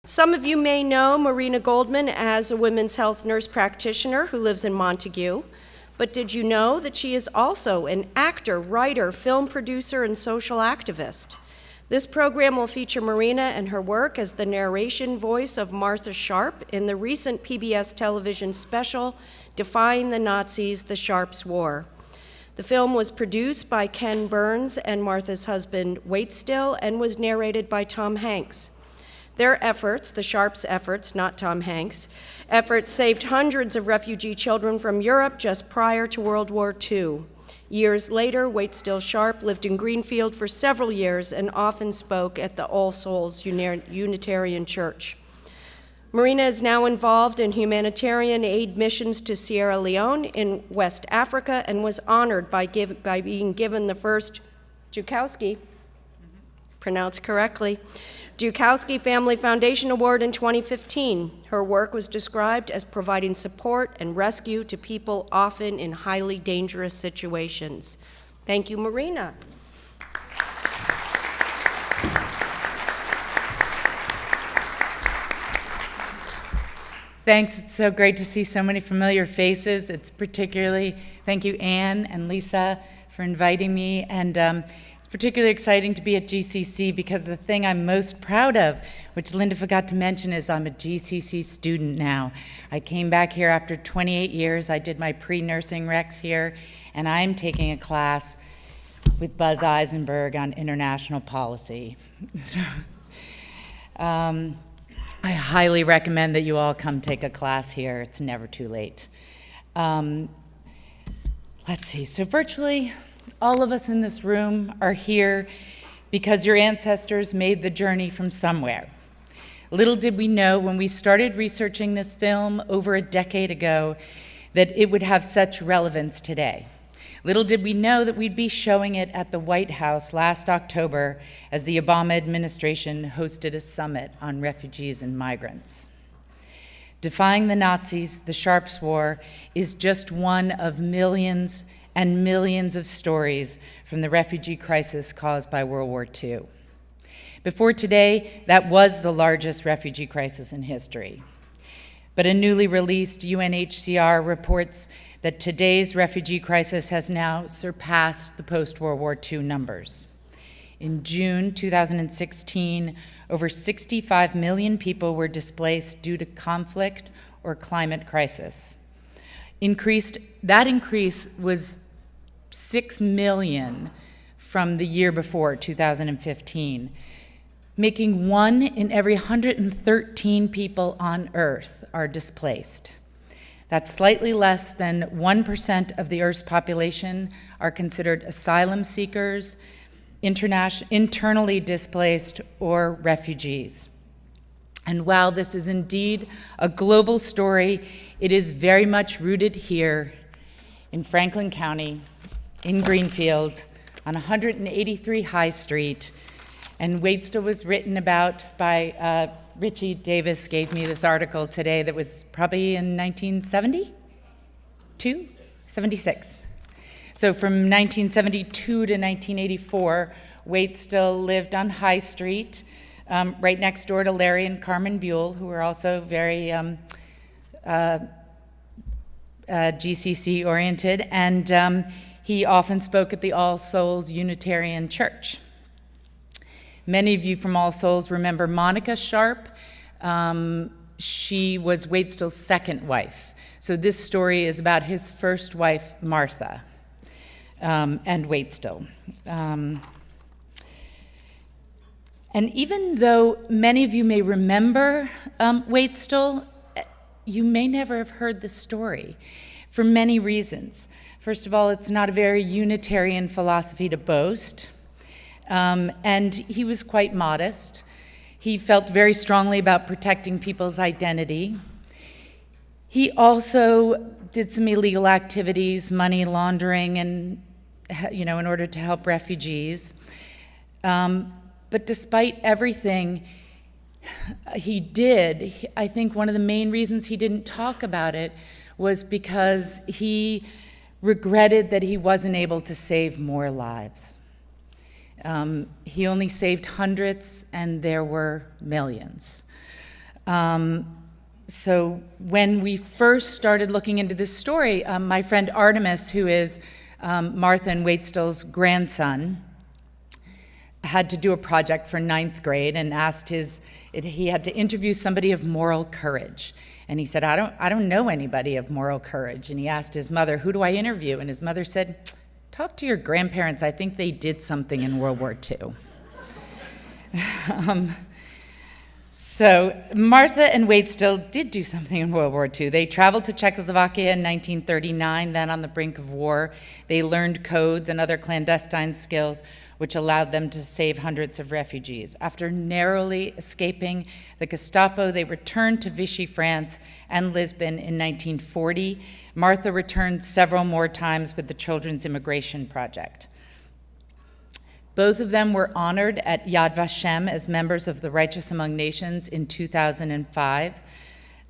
Some of you may know Marina Goldman as a women's health nurse practitioner who lives in Montague, but did you know that she is also an actor, writer, film producer, and social activist? This program will feature Marina and her work as the narration voice of Martha Sharp in the recent PBS television special, Defying the Nazis, The Sharps' War. The film was produced by Ken Burns and Martha's husband, Waitstill, and was narrated by Tom Hanks. Their efforts, the Sharps' efforts, not Tom Hanks', efforts saved hundreds of refugee children from Europe just prior to World War II. Years later, Waitstill Sharp lived in Greenfield for several years and often spoke at the All Souls Unitarian Church. Marina is now involved in humanitarian aid missions to Sierra Leone in West Africa and was honored by being given the first Joukowsky, pronounced correctly, Joukowsky Family Foundation Award in 2015. Her work was described as providing support and rescue to people often in highly dangerous situations. Thank you, Marina. Thanks, it's so great to see so many familiar faces. It's particularly, thank you Anne and Lisa for inviting me, and it's particularly exciting to be at GCC because the thing I'm most proud of, which Linda forgot to mention, is I'm a GCC student now. I came back here after 28 years. I did my pre-nursing recs here, and I'm taking a class with Buzz Eisenberg on international policy. So, I highly recommend that you all come take a class here. It's never too late. Let's see, so virtually all of us in this room are here because your ancestors made the journey from somewhere. Little did we know when we started researching this film over a decade ago that it would have such relevance today. Little did we know that we'd be showing it at the White House last October as the Obama administration hosted a summit on refugees and migrants. Defying the Nazis, the Sharps' War, is just one of millions and millions of stories from the refugee crisis caused by World War II. Before today, that was the largest refugee crisis in history. But a newly released UNHCR reports that today's refugee crisis has now surpassed the post-World War II numbers. In June 2016, over 65 million people were displaced due to conflict or climate crisis. That increase was 6 million from the year before, 2015, making 1 in every 113 people on Earth are displaced. That's slightly less than 1% of the Earth's population are considered asylum seekers, internally displaced, or refugees. And while this is indeed a global story, it is very much rooted here in Franklin County, in Greenfield, on 183 High Street. And Waitstill was written about by Richie Davis gave me this article today that was probably in 1972? 76. So from 1972 to 1984, Waitstill lived on High Street, right next door to Larry and Carmen Buell, who were also very GCC oriented, and he often spoke at the All Souls Unitarian Church. Many of you from All Souls remember Monica Sharp. She was Waitstill's second wife. So this story is about his first wife, Martha, and Waitstill. And even though many of you may remember Waitstill, you may never have heard the story for many reasons. First of all, it's not a very Unitarian philosophy to boast. And he was quite modest. He felt very strongly about protecting people's identity. He also did some illegal activities, money laundering, and in order to help refugees. But despite everything he did, I think one of the main reasons he didn't talk about it was because he regretted that he wasn't able to save more lives. He only saved hundreds, and there were millions. So when we first started looking into this story, my friend Artemis, who is Martha and Waitstill's grandson, had to do a project for 9th grade and he had to interview somebody of moral courage. And he said, I don't know anybody of moral courage. And he asked his mother, who do I interview? And his mother said, talk to your grandparents. I think they did something in World War II. So Martha and Waitstill did do something in World War II. They traveled to Czechoslovakia in 1939, then on the brink of war. They learned codes and other clandestine skills, which allowed them to save hundreds of refugees. After narrowly escaping the Gestapo, they returned to Vichy, France, and Lisbon in 1940. Martha returned several more times with the Children's Immigration Project. Both of them were honored at Yad Vashem as members of the Righteous Among Nations in 2005.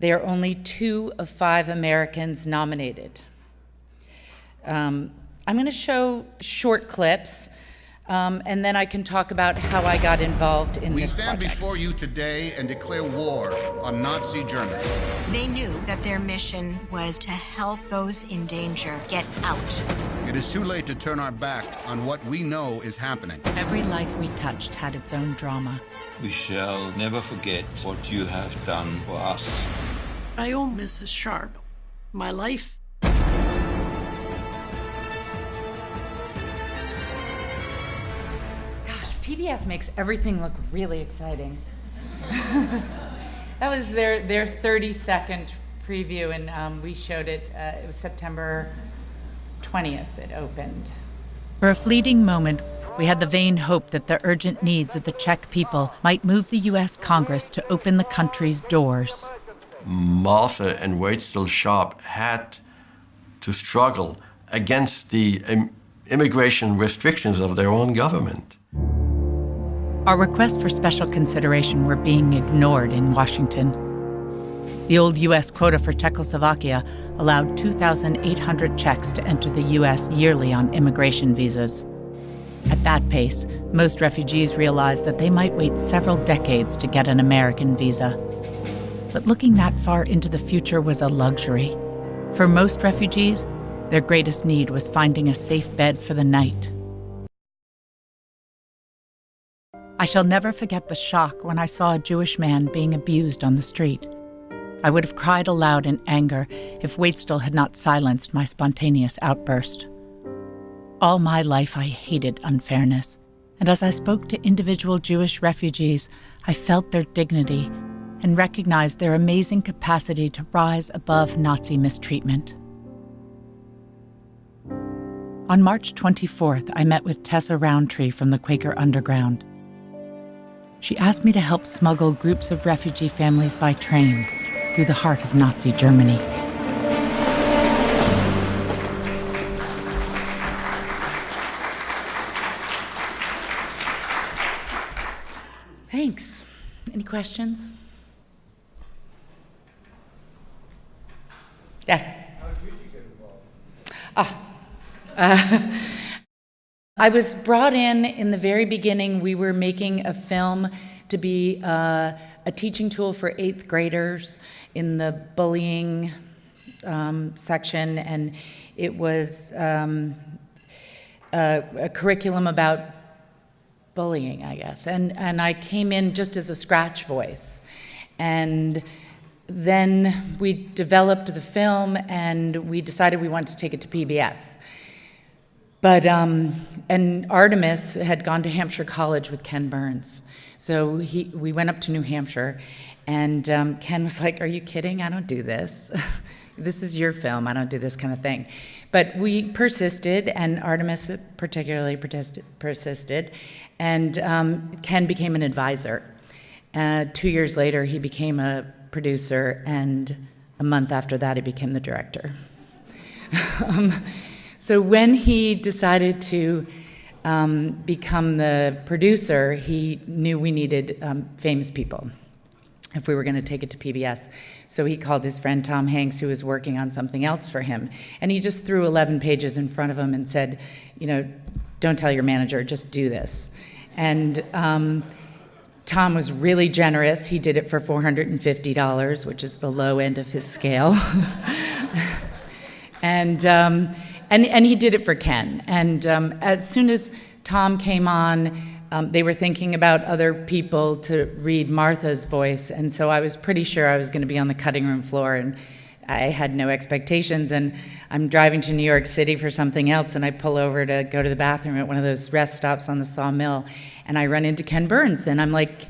They are only 2 of 5 Americans nominated. I'm going to show short clips, and then I can talk about how I got involved in this project. We stand before you today and declare war on Nazi Germany. They knew that their mission was to help those in danger get out. It is too late to turn our back on what we know is happening. Every life we touched had its own drama. We shall never forget what you have done for us. I owe Mrs. Sharp my life. PBS makes everything look really exciting. That was their 30-second preview, and we showed it. It was September 20th it opened. For a fleeting moment, we had the vain hope that the urgent needs of the Czech people might move the U.S. Congress to open the country's doors. Martha and Waitstill Sharp had to struggle against the immigration restrictions of their own government. Our requests for special consideration were being ignored in Washington. The old U.S. quota for Czechoslovakia allowed 2,800 Czechs to enter the U.S. yearly on immigration visas. At that pace, most refugees realized that they might wait several decades to get an American visa. But looking that far into the future was a luxury. For most refugees, their greatest need was finding a safe bed for the night. I shall never forget the shock when I saw a Jewish man being abused on the street. I would have cried aloud in anger if Waitstill had not silenced my spontaneous outburst. All my life I hated unfairness, and as I spoke to individual Jewish refugees, I felt their dignity and recognized their amazing capacity to rise above Nazi mistreatment. On March 24th, I met with Tessa Roundtree from the Quaker Underground. She asked me to help smuggle groups of refugee families by train through the heart of Nazi Germany. Thanks. Any questions? Yes. How did you get involved? I was brought in the very beginning. We were making a film to be a teaching tool for 8th graders in the bullying section, and it was a curriculum about bullying, I guess. And I came in just as a scratch voice. And then we developed the film, and we decided we wanted to take it to PBS. But, and Artemis had gone to Hampshire College with Ken Burns. So we went up to New Hampshire, and Ken was like, are you kidding? I don't do this. This is your film. I don't do this kind of thing. But we persisted, and Artemis particularly persisted, and Ken became an advisor. 2 years later, he became a producer, and a month after that, he became the director. So when he decided to become the producer, he knew we needed famous people if we were going to take it to PBS. So he called his friend Tom Hanks, who was working on something else for him, and he just threw 11 pages in front of him and said, you know, don't tell your manager, just do this. And Tom was really generous. He did it for $450, which is the low end of his scale. And he did it for Ken. And as soon as Tom came on, they were thinking about other people to read Martha's voice, and so I was pretty sure I was going to be on the cutting room floor, and I had no expectations. And I'm driving to New York City for something else, and I pull over to go to the bathroom at one of those rest stops on the Sawmill, and I run into Ken Burns, and I'm like,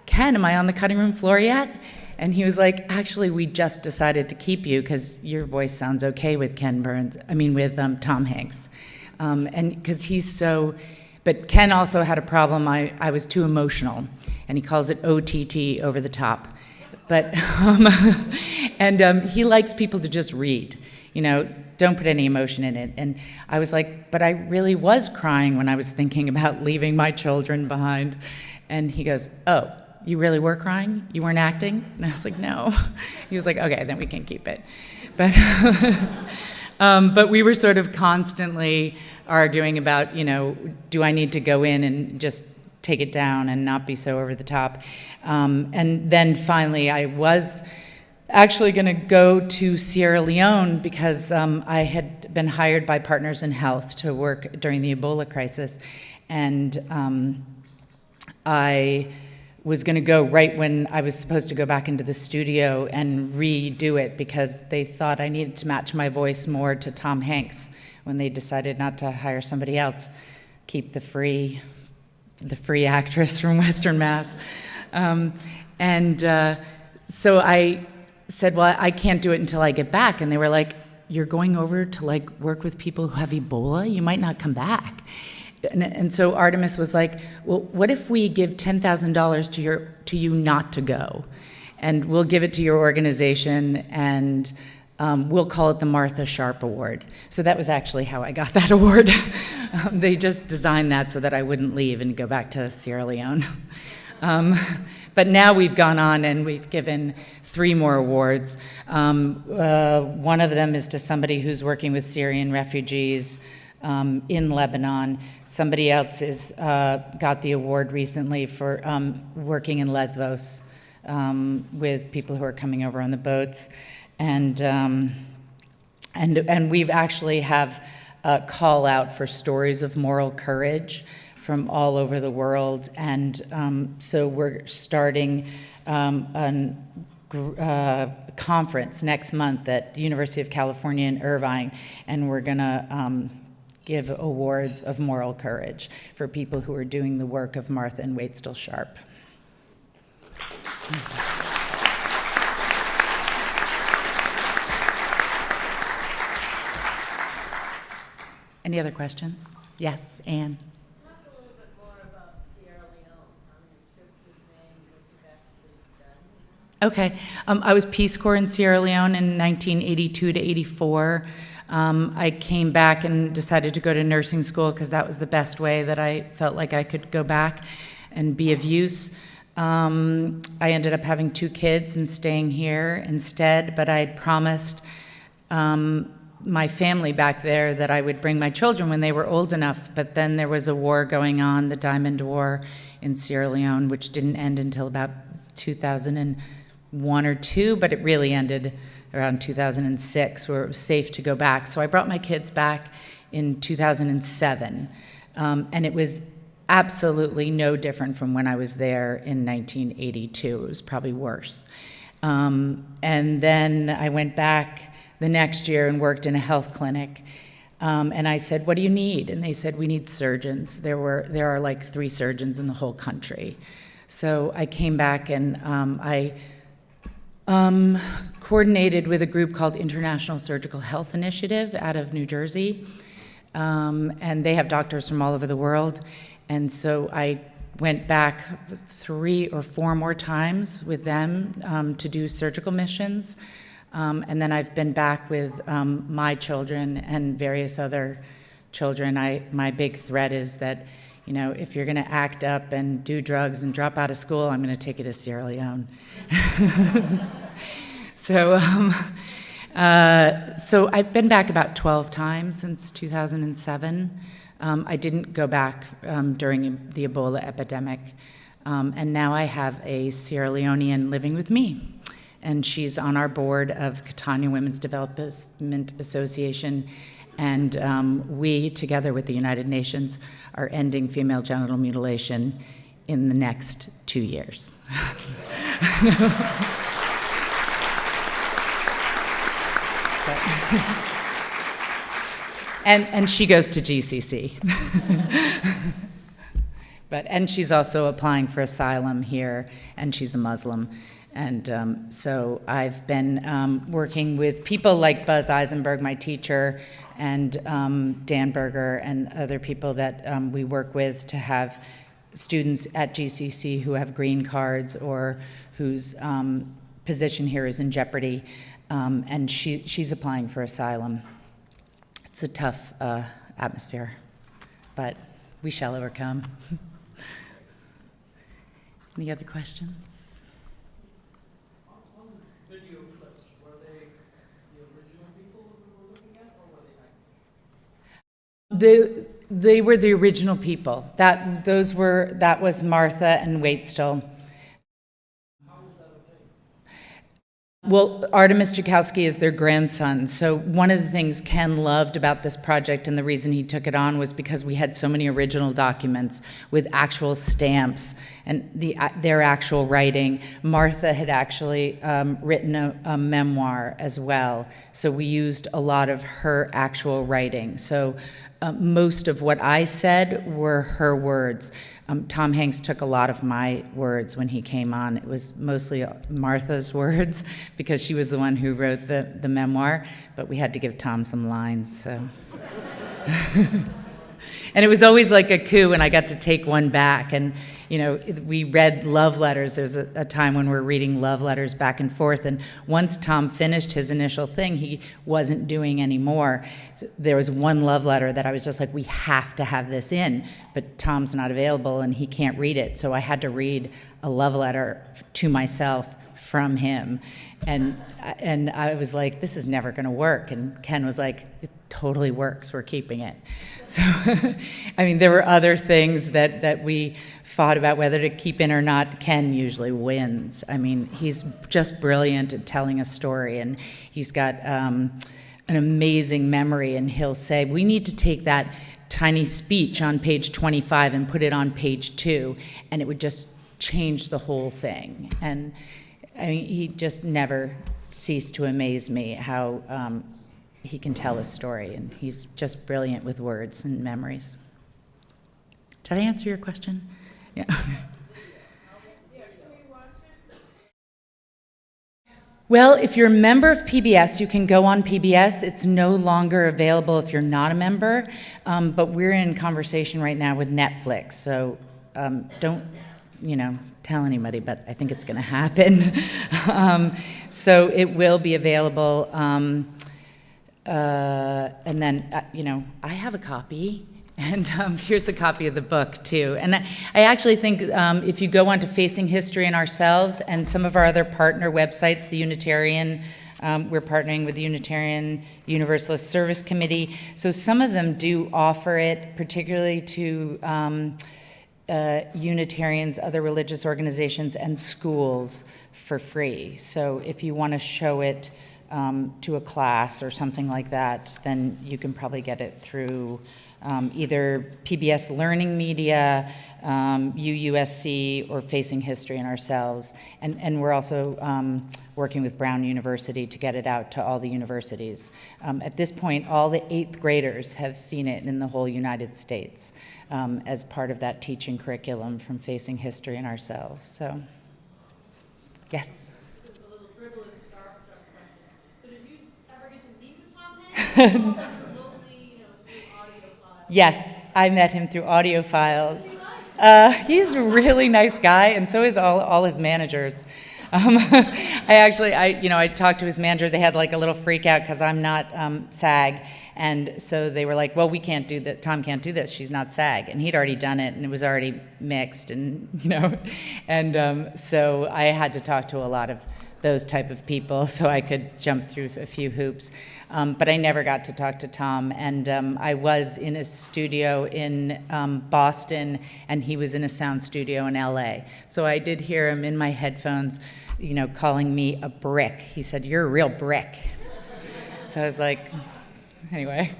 Ken, am I on the cutting room floor yet? And he was like, actually, we just decided to keep you because your voice sounds okay with with Tom Hanks. And because he's so, but Ken also had a problem. I was too emotional, and he calls it OTT, over the top. But, he likes people to just read, don't put any emotion in it. And I was like, but I really was crying when I was thinking about leaving my children behind. And he goes, oh, you really were crying? You weren't acting? And I was like, no. He was like, okay, then we can keep it. But, but we were sort of constantly arguing about, do I need to go in and just take it down and not be so over the top? And then finally I was actually going to go to Sierra Leone because I had been hired by Partners in Health to work during the Ebola crisis. And I was going to go right when I was supposed to go back into the studio and redo it because they thought I needed to match my voice more to Tom Hanks when they decided not to hire somebody else, keep the free actress from Western Mass. So I said, well, I can't do it until I get back. And they were like, you're going over to work with people who have Ebola? You might not come back. And so Artemis was like, well, what if we give $10,000 to you not to go? And we'll give it to your organization, and we'll call it the Martha Sharp Award. So that was actually how I got that award. They just designed that so that I wouldn't leave and go back to Sierra Leone. But now we've gone on and we've given 3 more awards. One of them is to somebody who's working with Syrian refugees in Lebanon. Somebody else is got the award recently for working in Lesbos with people who are coming over on the boats, and we've actually have a call out for stories of moral courage from all over the world, and so we're starting a conference next month at the University of California in Irvine, and we're gonna give awards of moral courage for people who are doing the work of Martha and Waitstill Sharp. Any other questions? Yes, Anne. Talk a little bit more about Sierra Leone, how many trips you've made, what you've actually done. Okay. I was Peace Corps in Sierra Leone in 1982 to 84. I came back and decided to go to nursing school because that was the best way that I felt like I could go back and be of use. I ended up having 2 kids and staying here instead, but I had promised my family back there that I would bring my children when they were old enough, but then there was a war going on, the Diamond War in Sierra Leone, which didn't end until about 2001 or 2, but it really ended around 2006, where it was safe to go back. So I brought my kids back in 2007, and it was absolutely no different from when I was there in 1982. It was probably worse. And then I went back the next year and worked in a health clinic. And I said, what do you need? And they said, we need surgeons. There are like 3 surgeons in the whole country. So I came back and I coordinated with a group called International Surgical Health Initiative out of New Jersey. And they have doctors from all over the world. And so I went back 3 or 4 more times with them to do surgical missions. And then I've been back with my children and various other children. My big threat is that, if you're going to act up and do drugs and drop out of school, I'm going to take you to Sierra Leone. So I've been back about 12 times since 2007. I didn't go back during the Ebola epidemic. And now I have a Sierra Leonean living with me. And she's on our board of Catania Women's Development Association. And we, together with the United Nations, are ending female genital mutilation in the next 2 years. And she goes to GCC. And she's also applying for asylum here, and she's a Muslim. And so I've been working with people like Buzz Eisenberg, my teacher, and Dan Berger, and other people that we work with to have students at GCC who have green cards or whose position here is in jeopardy. And she's applying for asylum. It's a tough atmosphere, but we shall overcome. Any other questions? Video clips, were they the original people we were looking at, or were they like? They were the original people. That was Martha and Waitstill. Well, Artemis Joukowsky is their grandson. So one of the things Ken loved about this project, and the reason he took it on, was because we had so many original documents with actual stamps and their actual writing. Martha had actually written a memoir as well. So we used a lot of her actual writing. So most of what I said were her words. Tom Hanks took a lot of my words when he came on. It was mostly Martha's words because she was the one who wrote the memoir, but we had to give Tom some lines, so. And it was always like a coup when I got to take one back. And, you know, we read love letters. There's a time when we're reading love letters back and forth. And once Tom finished his initial thing, he wasn't doing any more. So there was one love letter that I was just like, we have to have this in. But Tom's not available and he can't read it. So I had to read a love letter to myself from him. And I was like, this is never going to work. And Ken was like, it totally works. We're keeping it. So, I mean, there were other things that we fought about whether to keep in or not. Ken usually wins. I mean, he's just brilliant at telling a story, and he's got an amazing memory, and he'll say, we need to take that tiny speech on page 25 and put it on page 2, and it would just change the whole thing. And I mean, he just never ceased to amaze me how he can tell a story, and he's just brilliant with words and memories. Did I answer your question? Yeah. Well, if you're a member of PBS, you can go on PBS. It's no longer available if you're not a member, but we're in conversation right now with Netflix, so don't, tell anybody, but I think it's going to happen. So it will be available. And then, I have a copy, and here's a copy of the book, too. And I actually think if you go onto Facing History and Ourselves and some of our other partner websites, the Unitarian, we're partnering with the Unitarian Universalist Service Committee, so some of them do offer it, particularly to Unitarians, other religious organizations, and schools for free. So if you want to show it to a class or something like that, then you can probably get it through either PBS Learning Media, UUSC, or Facing History and Ourselves. And we're also working with Brown University to get it out to all the universities. At this point, all the 8th graders have seen it in the whole United States as part of that teaching curriculum from Facing History and Ourselves. So, yes? Yes, I met him through audio files. He's a really nice guy, and so is all his managers. I talked to his manager. They had like a little freak out because I'm not SAG, and so they were like, "Well, we can't do that. Tom can't do this. She's not SAG," and he'd already done it, and it was already mixed, and and so I had to talk to a lot of those type of people, so I could jump through a few hoops. But I never got to talk to Tom, and I was in a studio in Boston, and he was in a sound studio in LA. So I did hear him in my headphones, you know, calling me a brick. He said, "You're a real brick." So I was like, anyway.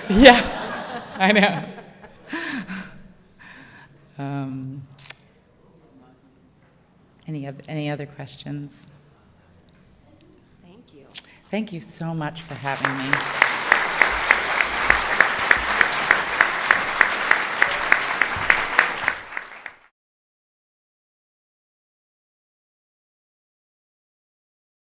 Yeah, I know. Any other questions? Thank you. Thank you so much for having me.